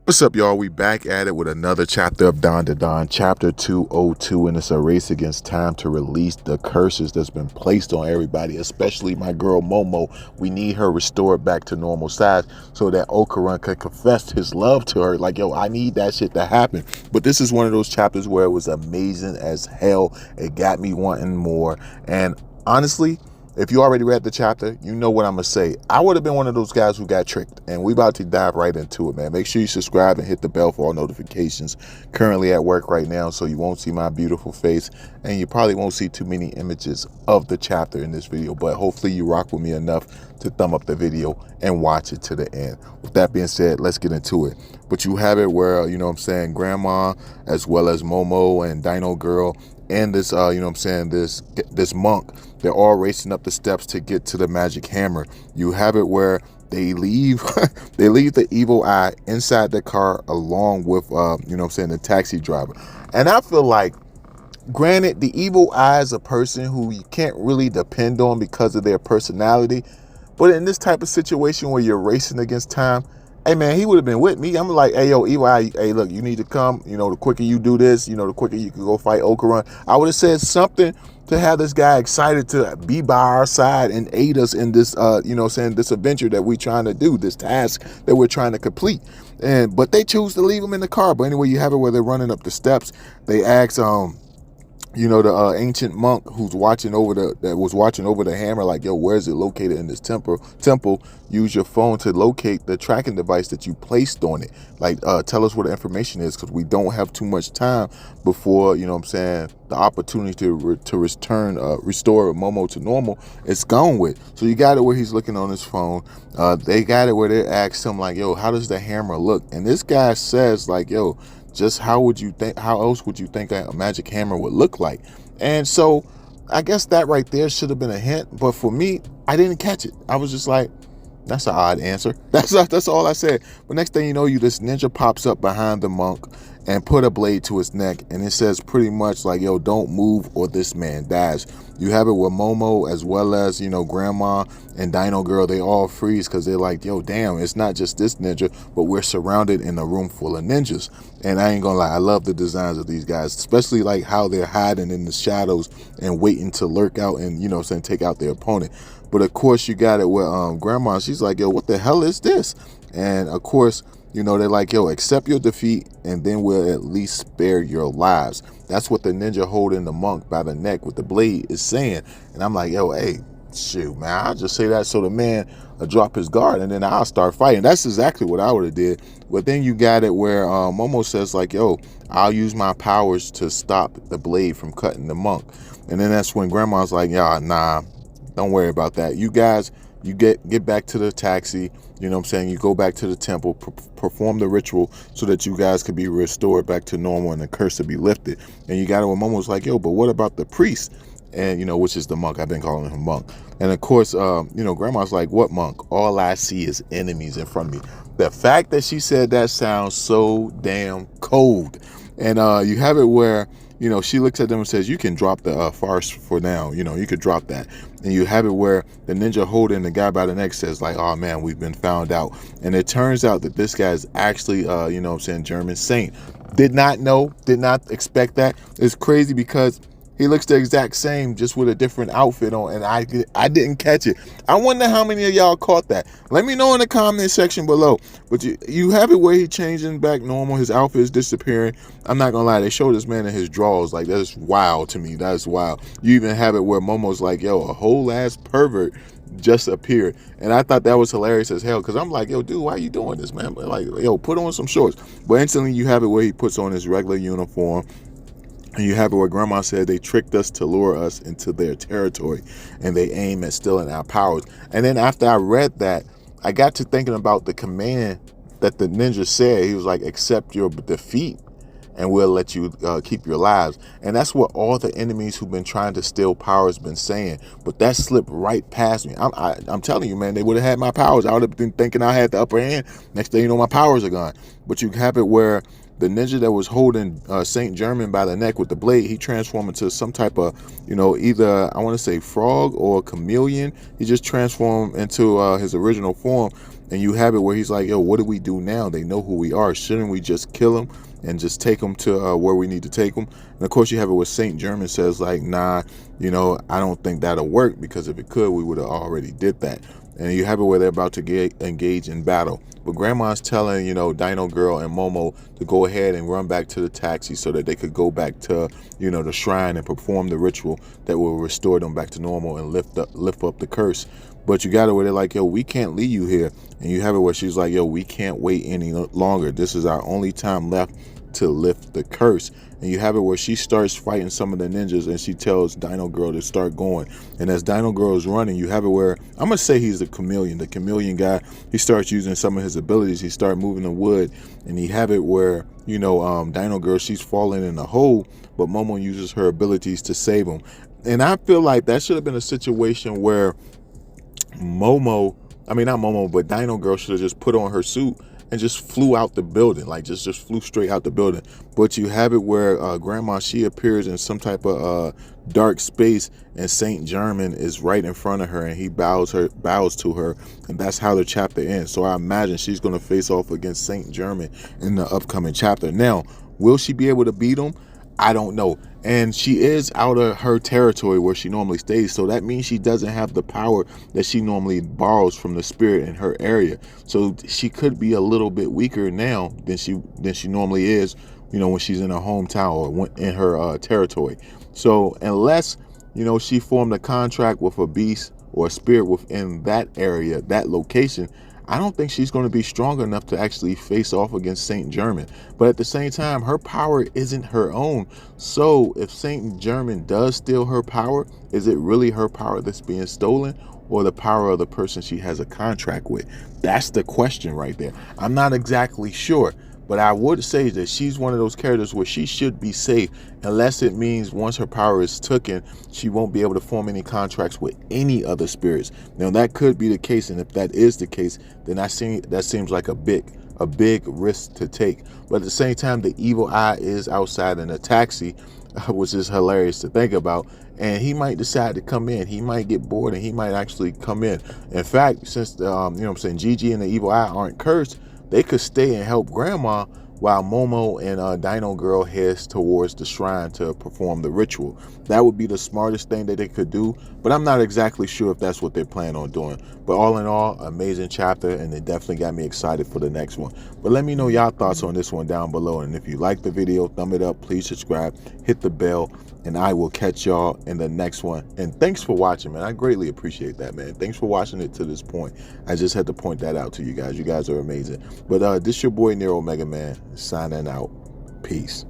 What's up, y'all? We back at it with another chapter of Dandadan Chapter 202, and it's a race against time to release the curses that's been placed on everybody, especially my girl Momo. We need her restored back to normal size so that Okarun could confess his love to her. Like, yo, I need that shit to happen. But this is one of those chapters where it was amazing as hell. It got me wanting more. And honestly, if you already read the chapter, you know what I'm going to say. I would have been one of those guys who got tricked, and we about to dive right into it, man. Make sure you subscribe and hit the bell for all notifications. Currently at work right now, so you won't see my beautiful face, and you probably won't see too many images of the chapter in this video, but hopefully you rock with me enough to thumb up the video and watch it to the end. With that being said, let's get into it. But you have it where, you know what I'm saying, Grandma, as well as Momo and Dino Girl, and this, you know what I'm saying, this monk, they're all racing up the steps to get to the magic hammer. You have it where they leave they leave the evil eye inside the car along with you know what I'm saying, the taxi driver. And I feel like, granted, the evil eye is a person who you can't really depend on because of their personality, but in this type of situation where you're racing against time, hey man, he would have been with me. I'm like, hey yo, evil eye, hey look, you need to come. You know, the quicker you do this, you know, the quicker you can go fight Okarun. I would have said something to have this guy excited to be by our side and aid us in this, you know, saying this adventure that we're trying to do, this task that we're trying to complete. But they choose to leave him in the car. But anyway, you have it where they're running up the steps. They ask, you know, the ancient monk who's watching over the hammer, like, yo, where is it located in this temple? Use your phone to locate the tracking device that you placed on it. Like, tell us where the information is, because we don't have too much time before, you know what I'm saying, the opportunity to restore Momo to normal is gone with. So you got it where he's looking on his phone. They got it where they asked him, like, yo, how does the hammer look? And this guy says, like, yo, just how else would you think a magic hammer would look like? And so I guess that right there should have been a hint, but for me, I didn't catch it. I was just like, that's an odd answer. That's all I said. But next thing you know, this ninja pops up behind the monk and put a blade to his neck, and it says pretty much like, yo, don't move or this man dies. You have it with Momo as well as, you know, Grandma and Dino Girl. They all freeze because they're like, yo, damn, it's not just this ninja, but we're surrounded in a room full of ninjas. And I ain't gonna lie, I love the designs of these guys, especially like how they're hiding in the shadows and waiting to lurk out and, you know, saying, take out their opponent. But of course, you got it with Grandma. She's like, yo, what the hell is this? And of course, you know, they're like, yo, accept your defeat and then we'll at least spare your lives. That's what the ninja holding the monk by the neck with the blade is saying. And I'm like, yo, hey, shoot, man, I'll just say that so the man will drop his guard and then I'll start fighting. That's exactly what I would have did. But then you got it where Momo says, like, yo, I'll use my powers to stop the blade from cutting the monk. And then that's when Grandma's like, yeah, nah, don't worry about that. You guys, you get back to the taxi. You know what I'm saying? You go back to the temple, perform the ritual so that you guys could be restored back to normal and the curse to be lifted. And you got it when Momo's like, yo, but what about the priest? And, you know, which is the monk. I've been calling him monk. And of course, you know, Grandma's like, what monk? All I see is enemies in front of me. The fact that she said that sounds so damn cold. And you have it where, you know, she looks at them and says, you can drop the farce for now. You know, you could drop that. And you have it where the ninja holding the guy by the neck says, like, oh man, we've been found out. And it turns out that this guy is actually, you know what I'm saying, German saint. Did not know, did not expect that. It's crazy because he looks the exact same, just with a different outfit on, and I didn't catch it. I wonder how many of y'all caught that. Let me know in the comment section below. But you have it where he changing back normal. His outfit is disappearing. I'm not gonna lie, they showed this man in his drawers. Like, that's wild to me. That's wild. You even have it where Momo's like, yo, a whole ass pervert just appeared. And I thought that was hilarious as hell, because I'm like, yo, dude, why are you doing this, man? Like, yo, put on some shorts. But instantly you have it where he puts on his regular uniform. And you have it where Grandma said they tricked us to lure us into their territory and they aim at stealing our powers. And then after I read that, I got to thinking about the command that the ninja said. He was like, accept your defeat and we'll let you keep your lives. And that's what all the enemies who've been trying to steal powers been saying. But that slipped right past me. I'm telling you, man, they would have had my powers. I would have been thinking I had the upper hand. Next thing you know, my powers are gone. But you have it where the ninja that was holding Saint Germain by the neck with the blade, he transformed into some type of, either I want to say frog or chameleon. He just transformed into his original form. And you have it where he's like, yo, what do we do now? They know who we are. Shouldn't we just kill him and just take him to where we need to take him? And of course, you have it where Saint Germain says like, nah, I don't think that'll work, because if it could, we would have already did that. And you have it where they're about to engage in battle. But Grandma's telling, Dino Girl and Momo to go ahead and run back to the taxi so that they could go back to, the shrine and perform the ritual that will restore them back to normal and lift up the curse. But you got it where they're like, yo, we can't leave you here. And you have it where she's like, yo, we can't wait any longer. This is our only time left to lift the curse. And you have it where she starts fighting some of the ninjas, and she tells Dino Girl to start going. And as Dino Girl is running, you have it where, I'm gonna say he's the chameleon guy. He starts using some of his abilities. He starts moving the wood, and you have it where, Dino Girl, she's falling in a hole, but Momo uses her abilities to save him. And I feel like that should have been a situation where not Momo, but Dino Girl should have just put on her suit and just flew out the building, like just flew straight out the building. But you have it where Grandma, she appears in some type of dark space, and Saint Germain is right in front of her, and he bows to her, and that's how the chapter ends. So I imagine she's going to face off against Saint Germain in the upcoming chapter. Now, will she be able to beat him? I don't know. And she is out of her territory where she normally stays, so that means she doesn't have the power that she normally borrows from the spirit in her area. So she could be a little bit weaker now than she normally is, when she's in her hometown or in her territory. So unless she formed a contract with a beast or a spirit within that area, that location, I don't think she's going to be strong enough to actually face off against Saint Germain. But at the same time, her power isn't her own. So if Saint Germain does steal her power, is it really her power that's being stolen, or the power of the person she has a contract with? That's the question right there. I'm not exactly sure, but I would say that she's one of those characters where she should be safe, unless it means once her power is taken, she won't be able to form any contracts with any other spirits. Now that could be the case, and if that is the case, then that seems like a big risk to take. But at the same time, the evil eye is outside in a taxi, which is hilarious to think about. And he might decide to come in. He might get bored, and he might actually come in. In fact, since Gigi and the evil eye aren't cursed, they could stay and help Grandma while Momo and Dino Girl heads towards the shrine to perform the ritual. That would be the smartest thing that they could do, but I'm not exactly sure if that's what they're planning on doing. But all in all, amazing chapter, and it definitely got me excited for the next one. But let me know y'all thoughts on this one down below, and if you like the video, thumb it up, please subscribe, hit the bell, and I will catch y'all in the next one. And thanks for watching, man. I greatly appreciate that, man. Thanks for watching it to this point. I just had to point that out to you guys. You guys are amazing. But this your boy Nero Megaman signing out. Peace.